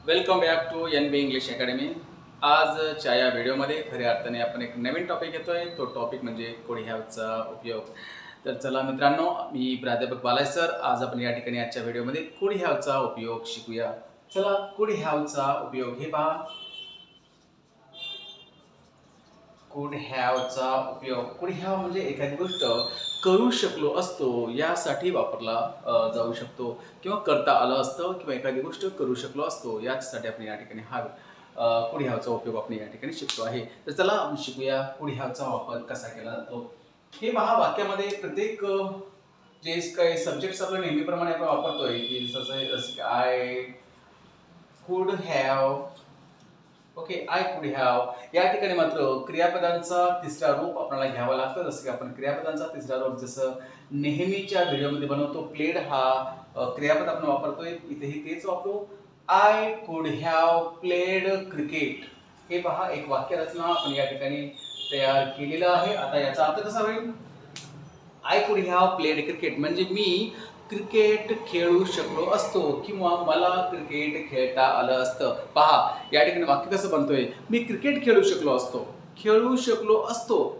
Welcome back to N B English academy. आजच्या या व्हिडिओमध्ये खऱ्या अर्थाने आपण एक नवीन टॉपिक घेतोय. तो टॉपिक म्हणजे कुड हॅवचा उपयोग. तर चला मित्रांनो, मी प्राध्यापक बालाजी सर. आज आपण या ठिकाणी आजच्या व्हिडिओमध्ये कुड हॅवचा उपयोग शिकूया. चला, कुड हॅवचा उपयोग हे पहा. कुड हॅवचा उपयोग. कुड हॅव म्हणजे एखादी गोष्ट करू शकलो असतो यासाठी वापरला जाऊ शकतो किंवा करता आलं असतं किंवा एखादी गोष्ट करू शकलो असतो यासाठी आपण या ठिकाणी हा कुड हॅवचा उपयोग आपण या ठिकाणी शिकतो आहे. तर चला आपण शिकूया कुड हॅवचा वापर कसा केला जातो. हे पहा, वाक्यामध्ये प्रत्येक जे काही सब्जेक्ट आपलं नेहमीप्रमाणे आपण वापरतोय की जसं I could have. Okay, I could have. या ठिकाणी मात्र क्रियापदांचा तिसरा रूप आपल्याला घ्यावा लागतं. जसं की आपण क्रियापदांचा तिसरा रूप जसं नेहमीच्या व्हिडिओमध्ये बनवतो, प्लेड हा क्रियापद आपण वापरतोय, इथेही तेच वापरू. I could have played cricket. हे पहा, एक वाक्यरचना आपण या ठिकाणी तयार केलेलं आहे. आता याचा अर्थ कसा होईल? I could have played cricket म्हणजे मी क्रिकेट खेळू शकलो असतो किंवा मला क्रिकेट खेळता आलं असतं. पहा, या ठिकाणी वाक्य कसं बनतोय? मी क्रिकेट खेळू शकलो असतो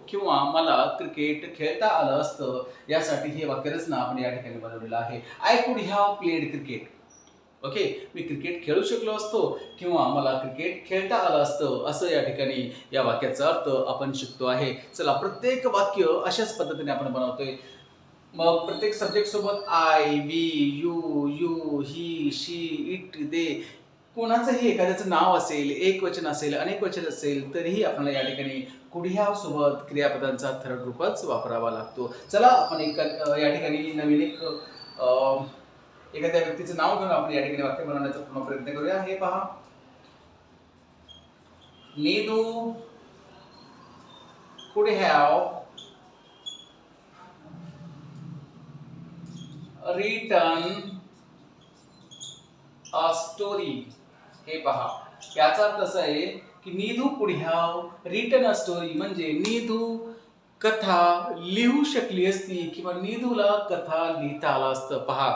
किंवा मला क्रिकेट खेळता आलं असतं. यासाठी हे वाक्यरचना आपण या ठिकाणी बनवलेलं आहे. I could have played cricket. Okay, me cricket खेळू शकलो असतो किंवा मला क्रिकेट खेळता आलं असतं, असं या ठिकाणी या वाक्याचा अर्थ आपण शिकतो आहे. चला, प्रत्येक वाक्य अशाच पद्धतीने आपण बनवतोय. मग प्रत्येक सब्जेक्ट सोबत I, we, you, he, she, it, they कोणाचंही एखाद्याचं नाव असेल, एक वचन असेल, अनेक वचन असेल, तरीही आपल्याला या ठिकाणी कुड हॅव सोबत क्रियापदांचा थर्ड रूपच वापरावा लागतो. चला, आपण या ठिकाणी नवीन एखाद्या व्यक्तीचं नाव घेऊन आपण या ठिकाणी वाक्य बनवण्याचा पुन्हा प्रयत्न करूया. हे पहा, नीदू कुड हॅव रिटन अ स्टोरी. हे पहा, याचा अर्थ असा आहे की नीदू कुड हॅव रिटन अ स्टोरी म्हणजे नीदू कथा लिहू शकली असती किंवा नीदूला कथा लिहिता आलं असतं. पहा,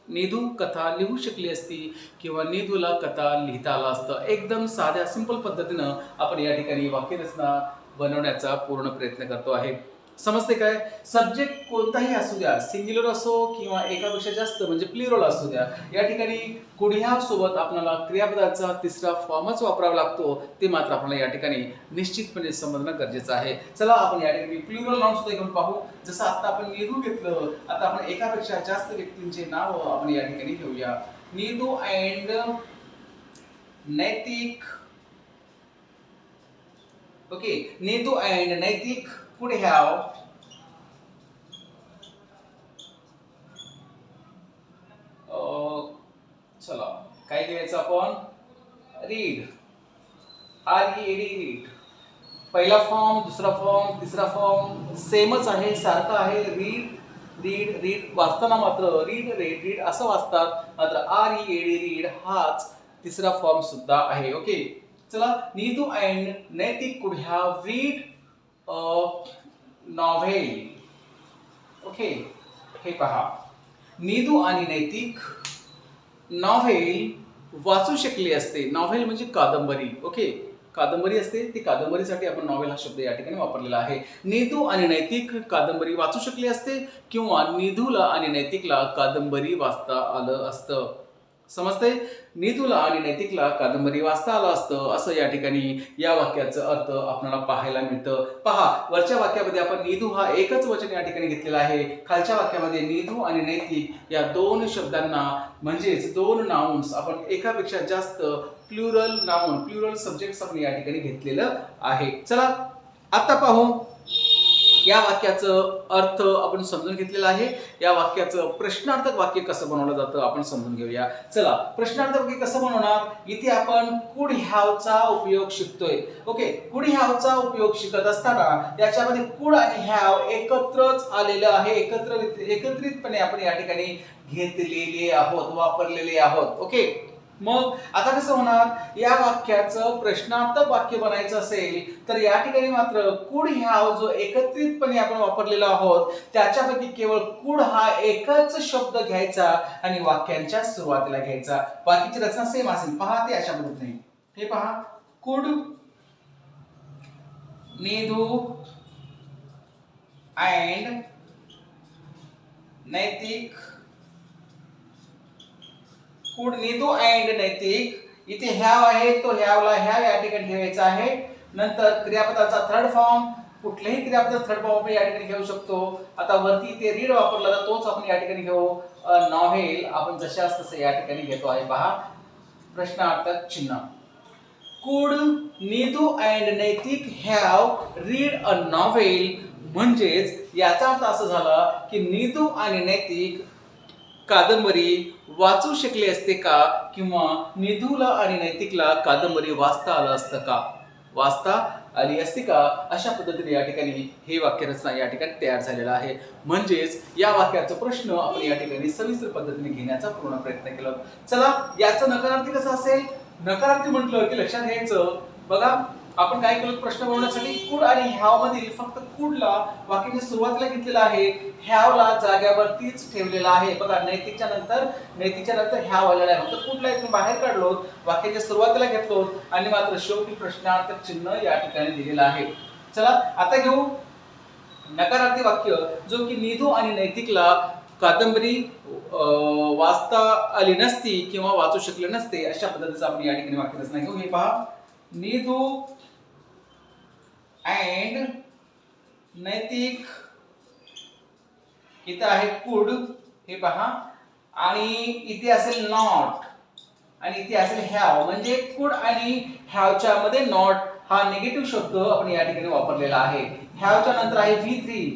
नीदू कथा लिहू शकली असती किंवा नीदूला कथा लिहिता आलं असतं. एकदम साध्या सिंपल पद्धतीनं आपण या ठिकाणी वाक्यरचना बनवण्याचा पूर्ण प्रयत्न करतो आहे. समजते काय? सब्जेक्ट कोणताही असू द्या, सिंग्युलर असो किंवा एकापेक्षा जास्त म्हणजे प्लुरल असू द्या, या ठिकाणी कुड हॅव सोबत आपल्याला क्रियापदाचा तिसरा फॉर्मच वापरावा लागतो. ते मात्र आपल्याला या ठिकाणी निश्चितपणे समजणं गरजेचं आहे. चला, आपण या ठिकाणी प्लुरल नाउन सुद्धा घेऊन पाहू. जसं आता आपण नीदू घेतलं, आता आपण एकापेक्षा जास्त व्यक्तींचे नाव आपण या ठिकाणी घेऊया. नीदू अँड नैतिक. ओके, नीदू अँड नैतिक कुड हॅव चला, काय घ्यायचं आपण? रीड. रीड. पहिला फॉर्म, दुसरा फॉर्म, तिसरा फॉर्म सेमच आहे, सारखं आहे. रीड वाचताना मात्र रीड असं वाचतात. मात्र रीड हाच तिसरा फॉर्म सुद्धा आहे. ओके, चला, नीदू अँड नैतिक कुड हॅव रीड नॉव्हेल. ओके, हे पहा, नीदू आणि नैतिक नॉव्हेल वाचू शकले असते. नॉव्हेल म्हणजे कादंबरी. ओके, कादंबरी असते, ती कादंबरीसाठी आपण नॉव्हेल हा शब्द या ठिकाणी वापरलेला आहे. नीदू आणि नैतिक कादंबरी वाचू शकले असते किंवा नीदूला आणि नैतिकला कादंबरी वाचता आलं असतं. समजते? नीदूला आणि नैतिकला कादंबरी वाचता आलं असतं, असं या ठिकाणी या वाक्याचं अर्थ आपल्याला पाहायला मिळतं. पहा, वरच्या वाक्यामध्ये आपण नीदू हा एकच वचन या ठिकाणी घेतलेला आहे. खालच्या वाक्यामध्ये नीदू आणि नैतिक या दोन शब्दांना म्हणजेच दोन नाउन्स आपण एकापेक्षा जास्त प्लुरल सब्जेक्ट्स आपण या ठिकाणी घेतलेलं आहे. चला, आता पाहू या वाक्याचं अर्थ आपण समजून घेतलेला आहे. या वाक्याचं प्रश्नार्थक वाक्य कसं बनवलं जातं आपण समजून घेऊया. चला, प्रश्नार्थक वाक्य कसं बनवणार? इथे आपण कुड हॅवचा उपयोग शिकतोय. ओके, कुड हॅवचा उपयोग शिकत असताना याच्यामध्ये कुड आणि हॅव एकत्रच आलेलं आहे. एकत्रितपणे आपण या ठिकाणी घेतलेले आहोत, वापरलेले आहोत. ओके, मग आता कसं होणार, या वाक्याचं प्रश्नार्थक वाक्य बनायचं असेल तर या ठिकाणी मात्र कुड हॅव जो एकत्रितपणे आपण वापरलेला आहोत त्याच्यापैकी केवळ कुड हा एकच शब्द घ्यायचा आणि वाक्यांच्या सुरुवातीला घ्यायचा. बाकीची रचना सेम असेल. पहा ते अशा पद्धतीने, हे पहा, कुड, नीदू अँड नैतिक, कुड, नीदू अँड नैतिक. इथे हॅव आहे, तो हॅवला हॅव या ठिकाणी ठेवायचा आहे. नंतर क्रियापदाचा थर्ड फॉर्म, कुठलेही क्रियापद थर्ड फॉर्म आपण या ठिकाणी घेऊ शकतो. आता वरती ते रीड वापरला तर तोच आपण या ठिकाणी घेऊ. नॉव्हेल आपण जशास तसे या ठिकाणी घेतो आहे. पहा प्रश्नार्थक चिन्ह. कुड नीदू अँड नैतिक हॅव रीड अ नॉव्हेल, म्हणजेच याचा अर्थ असं झाला की नीदू आणि नैतिक कादंबरी वाचू शकले असते का, किंवा निधूला आणि नैतिकला कादंबरी वाचता आलं असतं का, वाचता आली असती का, अशा पद्धतीने या ठिकाणी हे वाक्यरचना या ठिकाणी तयार झालेला आहे. म्हणजेच या वाक्याचा प्रश्न आपण या ठिकाणी सविस्तर पद्धतीने घेण्याचा पूर्ण प्रयत्न केला. चला, याचं नकारार्थी कसं असेल? नकारार्थी म्हटलं की लक्षात घ्यायचं, बघा आपण काय केलं, प्रश्न बनवण्यासाठी कुड आणि हॅव मधील फक्त कुडला वाक्याच्या सुरुवातीला घेतलेला आहे, हॅवला जाग्यावरतीच ठेवलेला आहे. बघा नैतिकच्या नंतर हॅव आलेला आहे, फक्त कुडला इथून बाहेर काढलो, वाक्याच्या सुरुवातीला घेतलो आणि मात्र शेवटी प्रश्नार्थक चिन्ह या ठिकाणी दिलेलं आहे. चला आता घेऊ नकारार्थी वाक्य, जो की निधू आणि नैतिकला कादंबरी वाचता आली नसती किंवा वाचू शकले नसते, अशा पद्धतीचं आपण या ठिकाणी वाक्यरचना घेऊ. हे पहा, निधू अँड नैतिक, इथे आहे कुड, हे पहा, आणि इथे असेल नॉट आणि इथे असेल हॅव. म्हणजे कुड आणि हॅवच्या मध्ये नॉट हा निगेटिव्ह शब्द आपण या ठिकाणी वापरलेला आहे. हॅवच्या नंतर आहे V3,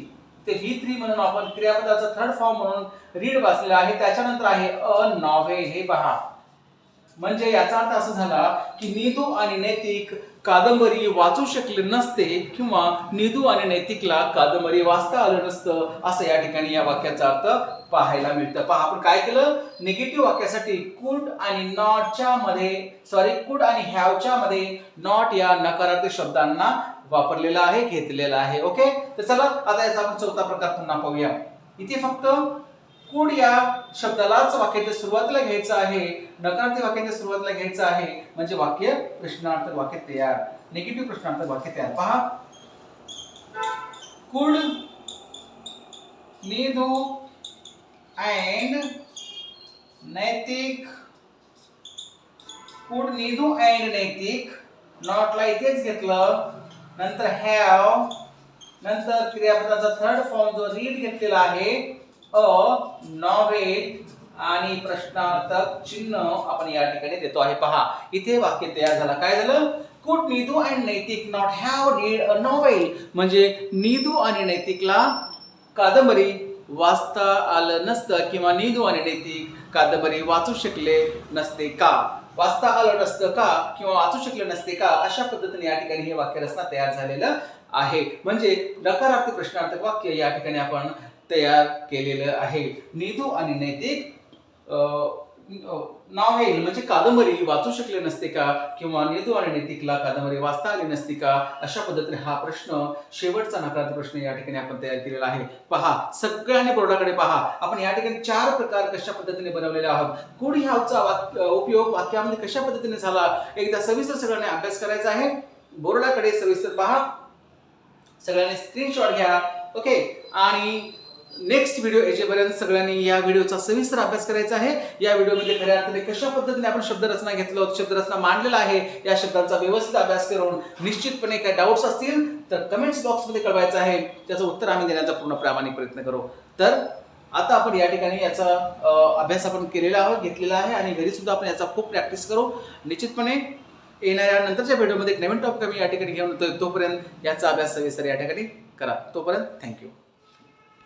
ते V3 म्हणून आपण क्रियापदाचा थर्ड फॉर्म म्हणून रीड वाचलेला आहे. त्याच्यानंतर आहे अ नॉव्हेल, हे पहा. म्हणजे याचा अर्थ असा झाला की निधू आणि नैतिक कादंबरी वाचू शकले नसते किंवा निधू आणि नैतिकला कादंबरी वाचता आलं नसतं, असं या ठिकाणी या वाक्याचा अर्थ पाहायला मिळतं. पहा, आपण काय केलं, निगेटिव्ह वाक्यासाठी कुड आणि नॉटच्या मध्ये, कुड आणि हॅवच्या मध्ये नॉट या नकारार्थी शब्दांना वापरलेला आहे, घेतलेला आहे. ओके, तर चला आता याचा आपण चौथा प्रकार पुन्हा पाहूया. इथे फक्त कुड या शब्दालाच वाक्याच्या सुरुवातीला घ्यायचं आहे, नकारार्थी वाक्याच्या सुरुवातीला घ्यायचं आहे, म्हणजे वाक्य प्रश्नार्थक वाक्य तयार, निगेटिव्ह प्रश्नार्थक वाक्य तयार. पहा, कुड नीदू अँड नैतिक, कुड नीदू अँड नैतिक, नॉटला इथेच घेतलं, नंतर हॅव, नंतर क्रियापदाचा थर्ड फॉर्म जो रीड घेतलेला आहे, अ नॉव्हेल, आणि प्रश्नार्थक चिन्ह आपण या ठिकाणी देतो आहे. पहा, इथे वाक्य तयार झालं. काय झालं, कुड नीदू अँड नैतिक not have read a novel, म्हणजे नीदू आणि नैतिकला कादंबरी वाचता आलं नसतं किंवा नीदू आणि नैतिक कादंबरी वाचू शकले नसते का, वाचता आलं नसतं का किंवा वाचू शकले नसते का, अशा पद्धतीने या ठिकाणी हे वाक्यरचना तयार झालेलं आहे. म्हणजे नकारार्थी प्रश्नार्थक वाक्य या ठिकाणी आपण तयार केलेलं आहे. निधू आणि नैतिक नॉव्हेल म्हणजे कादंबरी वाचू शकले नसते का किंवा निधू आणि नैतिकला कादंबरी वाचता आली नसती का, अशा पद्धतीने हा प्रश्न, शेवटचा नकारार्थी प्रश्न या ठिकाणी आपण तयार केलेला आहे. पहा, सगळ्यांनी बोर्डाकडे पहा, आपण या ठिकाणी 4 प्रकार कशा पद्धतीने बनवलेले आहोत. कुड हॅवचा उपयोग वाक्यामध्ये कशा पद्धतीने झाला, एकदा सविस्तर सगळ्यांनी अभ्यास करायचा आहे. बोर्डाकडे सविस्तर पहा, सगळ्यांनी स्क्रीनशॉट घ्या. ओके, आणि नेक्स्ट व्हिडिओ याच्यापर्यंत सगळ्यांनी या व्हिडिओचा सविस्तर अभ्यास करायचा आहे. या व्हिडिओमध्ये खऱ्या अर्थाने कशा पद्धतीने आपण शब्दरचना घेतलो, शब्दरचना मांडलेला आहे, या शब्दांचा व्यवस्थित अभ्यास करून निश्चितपणे काही डाऊट्स असतील तर कमेंट्स बॉक्समध्ये कळवायचं आहे, त्याचं उत्तर आम्ही देण्याचा पूर्ण प्रामाणिक प्रयत्न करू. तर आता आपण या ठिकाणी याचा अभ्यास आपण केलेला आहोत, घेतलेला आहे, आणि घरी सुद्धा आपण याचा खूप प्रॅक्टिस करू. निश्चितपणे येणाऱ्या नंतरच्या व्हिडिओमध्ये एक नवीन टॉपिक आम्ही या ठिकाणी घेऊन येतो. तोपर्यंत याचा अभ्यास सविस्तर या ठिकाणी करा. तोपर्यंत थँक्यू.